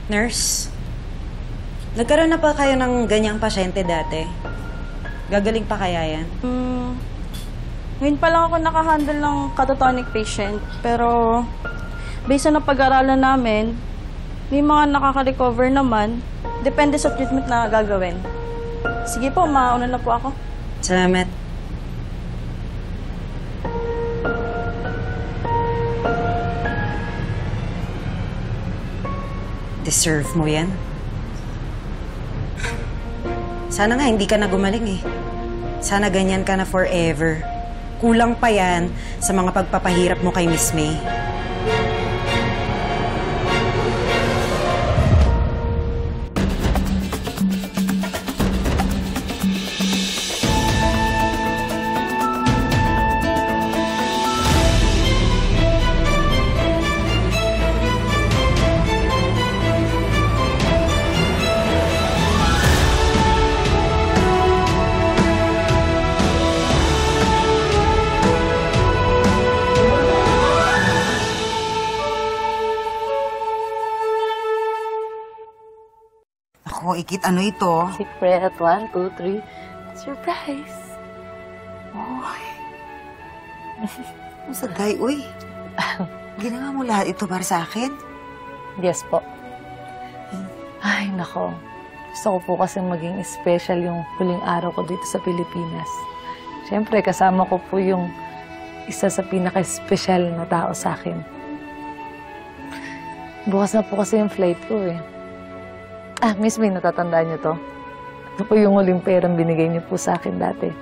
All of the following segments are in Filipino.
Nurse, nagkaroon na pa kayo ng ganyang pasyente dati? Gagaling pa kaya yan? Ngayon pa lang ako nakahandle ng catatonic patient. Pero, based na pag-aralan namin, may mga nakaka-recover naman. Depende sa treatment na gagawin. Sige po, mauna na po ako. Salamat. Deserve mo yan. Sana nga hindi ka na gumaling eh. Sana ganyan ka na forever. Kulang pa yan sa mga pagpapahirap mo kay Miss May. Ako, Ikit, ano ito? Secret. 1, 2, 3. Surprise! Oy. Ang sagay, uy. Ginawa mo lahat ito para sa akin? Yes po. Ay, nako. Gusto ko po kasi maging special yung huling araw ko dito sa Pilipinas. Siyempre, kasama ko po yung isa sa pinaka-special na tao sa akin. Bukas na po kasi yung flight ko eh. Miss May, natatandaan niyo to? Ito po yung huling perang binigay niyo po sa akin dati.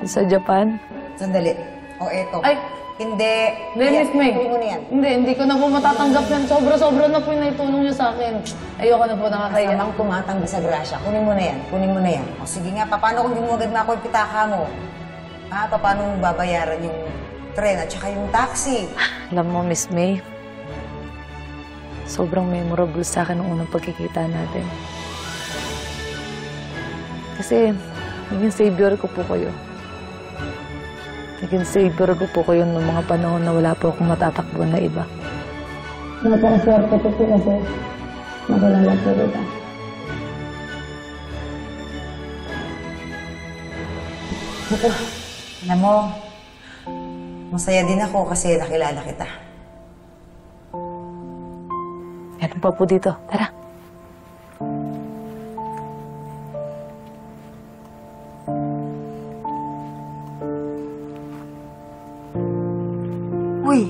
Sa Japan. Sandali. O, eto. Ay! Hindi. Miss May. Kunin mo na yan. Hindi ko na po matatanggap yan. Sobra-sobra na po yung naitulong niyo sa akin. Ayoko na po nakakaya. Kasamang tumatanggi sa grasya. Kunin mo na yan. Kunin mo na yan. O, sige nga, paano kung hindi mo agad makuha yung pitaka mo? Paano mo babayaran yung tren at saka yung taxi? Alam mo, Miss May, sobrang memorable sa akin ang unang pagkikita natin. Kasi, naging savior ko po kayo. Naging savior ko po kayo noong mga panahon na wala po akong matatakbuhan na iba. Napakaswerte ko po kasi nagalala po kita. Alam mo, masaya din ako kasi nakilala kita. Meron pa po dito. Tara. Uy!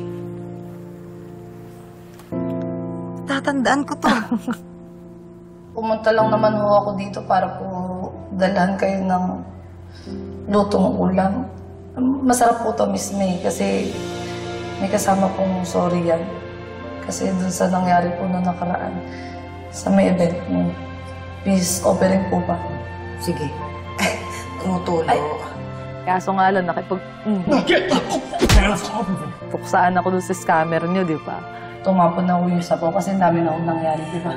Tatandaan ko to. Pumunta lang naman ho ako dito para po dalhan kayo ng lutong ulam. Masarap po to, Miss May, kasi may kasama pong sorry yan. Kasi dun sa nangyari po na nakaraan, sa may event mo, peace offering po ba? Sige. Tumutulo. Kaso nga lang, puksaan ako dun sa scammer niyo, di ba? Tumapon na uyos ako kasi dami na akong nangyari, di ba?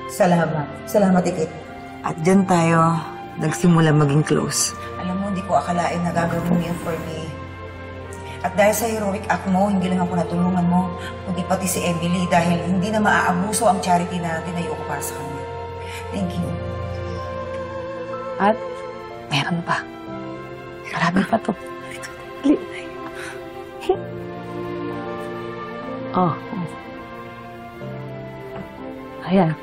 Salamat. Salamat, Ikit. At dyan tayo nagsimula maging close. Alam mo, hindi ko akalain na gagawin mo yan for me. At dahil sa heroic act mo, hindi lang ako natulungan mo, kundi pati si Emily dahil hindi na maaabuso ang charity na tinayo ko para sa kanya. Thank you. At meron pa. Marami pa to. Oh. Ayan.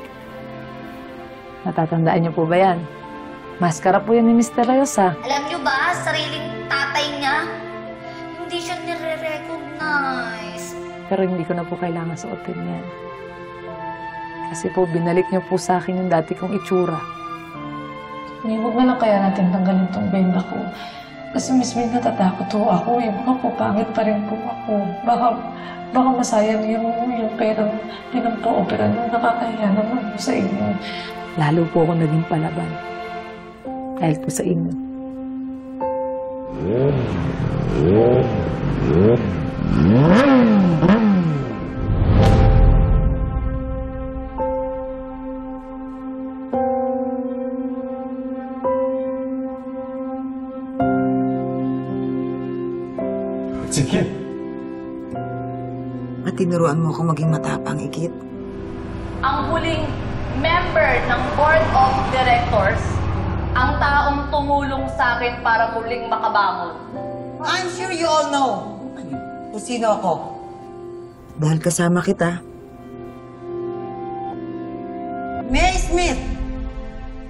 Natatandaan niyo po ba yan? Maskara po yan ni Mr. Rayosa. Alam niyo ba, sariling tatay niya, hindi siya nire-recognize. Pero hindi ko na po kailangan suotin yan. Kasi po, binalik niyo po sa akin yung dati kong itsura. Huwag na lang kaya natin tanggalin tong benda ko. Kasi mismo natatakot ho ako eh. Baka po pangit pa rin po ako. Baka masayang yung perang pinampa-opera na nakakahiya naman po sa inyo. Lalo po ako naging palaban. Dahil po sa inyo. Sige. At tinuruan mo ako maging matapang, Ikit. Ang huling member ng Board of Directors, ang taong tumulong sa akin para muling makabangon. I'm sure you all know kung sino ako. Dahil kasama kita. May Smith,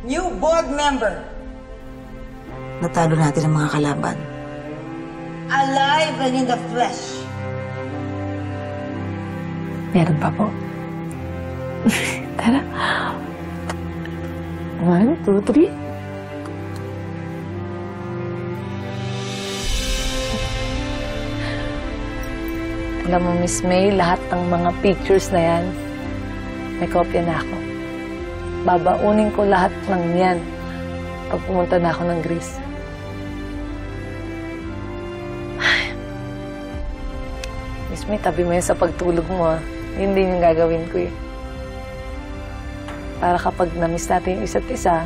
new board member. Natalo natin ang mga kalaban. Alive and in the flesh. Meron pa po. Tara. 1, 2, 3. Alam mo, Miss May, lahat ng mga pictures na yan, may kopya na ako. Babaunin ko lahat ng yan pag pumunta na ako ng Greece. Miss May, tabi mo yan sa pagtulog mo, ah. Yun din yung gagawin ko, eh. Para kapag na-miss natin yung isa't isa,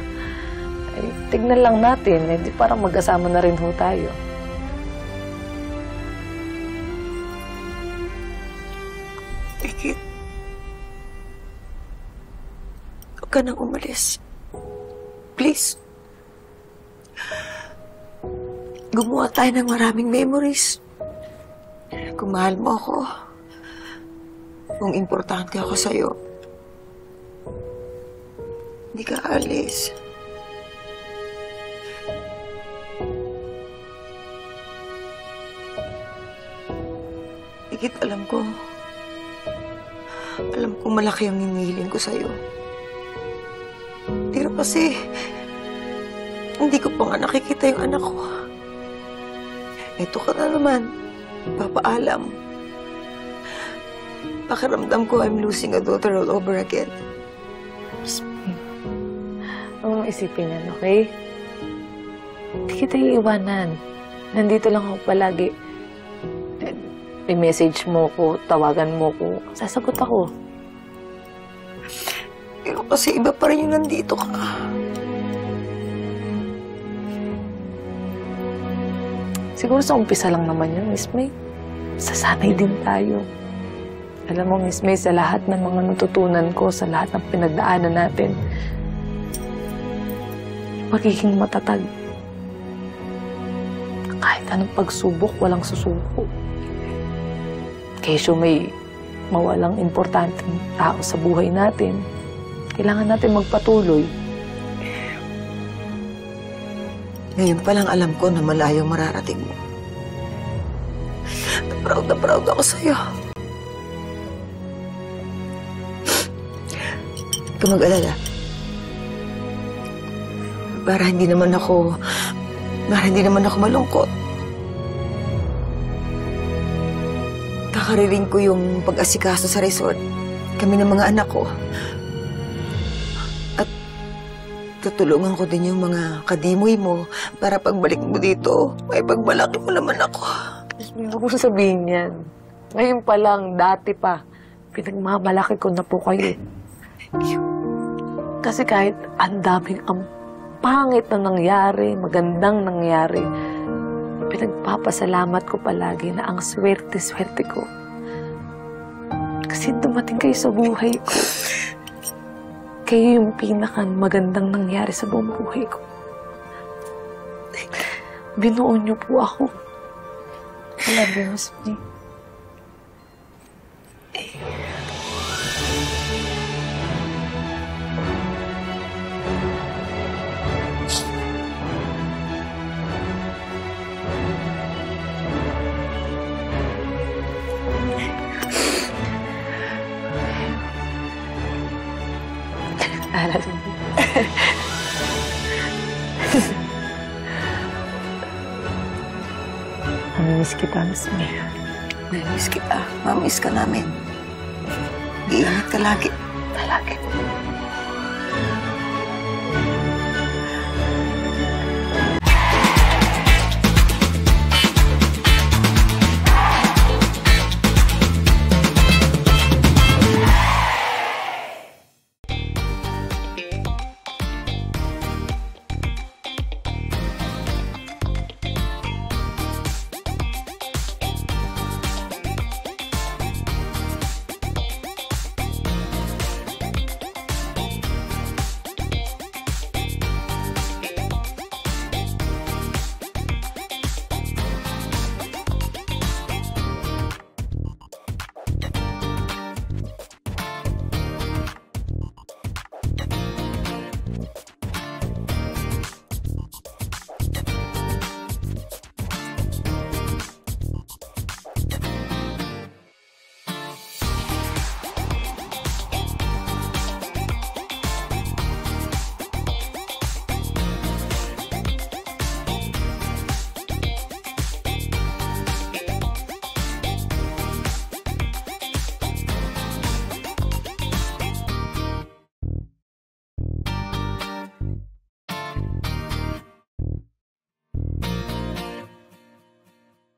ay tignan lang natin, eh, di parang magkasama na rin ho tayo. Ikit. Huwag ka nang umalis. Please. Gumawa tayo ng maraming memories. Kung mahal mo ako, kung importante ako sa'yo, hindi ka aalis. Ikit, alam ko malaki ang hinihiling ko sa'yo. Pero kasi, hindi ko pa nga nakikita yung anak ko. Eto ka na naman, papaalam. Pakiramdam ko I'm losing a daughter all over again. Huwag mong isipin yan, okay? Hindi kita iiwanan. Nandito lang ako palagi. I-message mo ko, tawagan mo ko, sasagot ako. Pero kasi iba pa rin yung nandito ka. Siguro sa umpisa lang naman yun, Miss May. Sasanay din tayo. Alam mo, Miss May, sa lahat ng mga natutunan ko, sa lahat ng pinagdaanan natin, magiging matatag. Kahit anong pagsubok, walang susuko. Kesyo may mawalang importanteng tao sa buhay natin, kailangan natin magpatuloy. Ngayon pa lang alam ko na malayo mararating mo. Na proud ako sa'yo. Huwag ka mag-alala. Para hindi naman ako malungkot. Kakariling ko yung pag-asikaso sa resort. Kami ng mga anak ko. At tutulungan ko din yung mga kadimoy mo para pagbalik mo dito, may pagmalaki mo naman ako. Huwag mo sabihin yan. Ngayon pa lang, dati pa, pinagmamalaki ko na po kayo. Kasi kahit ang daming ang pangit na nangyari, magandang nangyari, pinagpapasalamat ko palagi na ang swerte-swerte ko. Kasi dumating kayo sa buhay ko. Kayo yung pinakamagandang nangyari sa buong buhay ko. Binuo niyo po ako. I love you, Miss May. I love you. Mamimiss kita, Miss May. Mamimiss kita. Mamimiss ka namin. Iingat ka lagi. Palagi.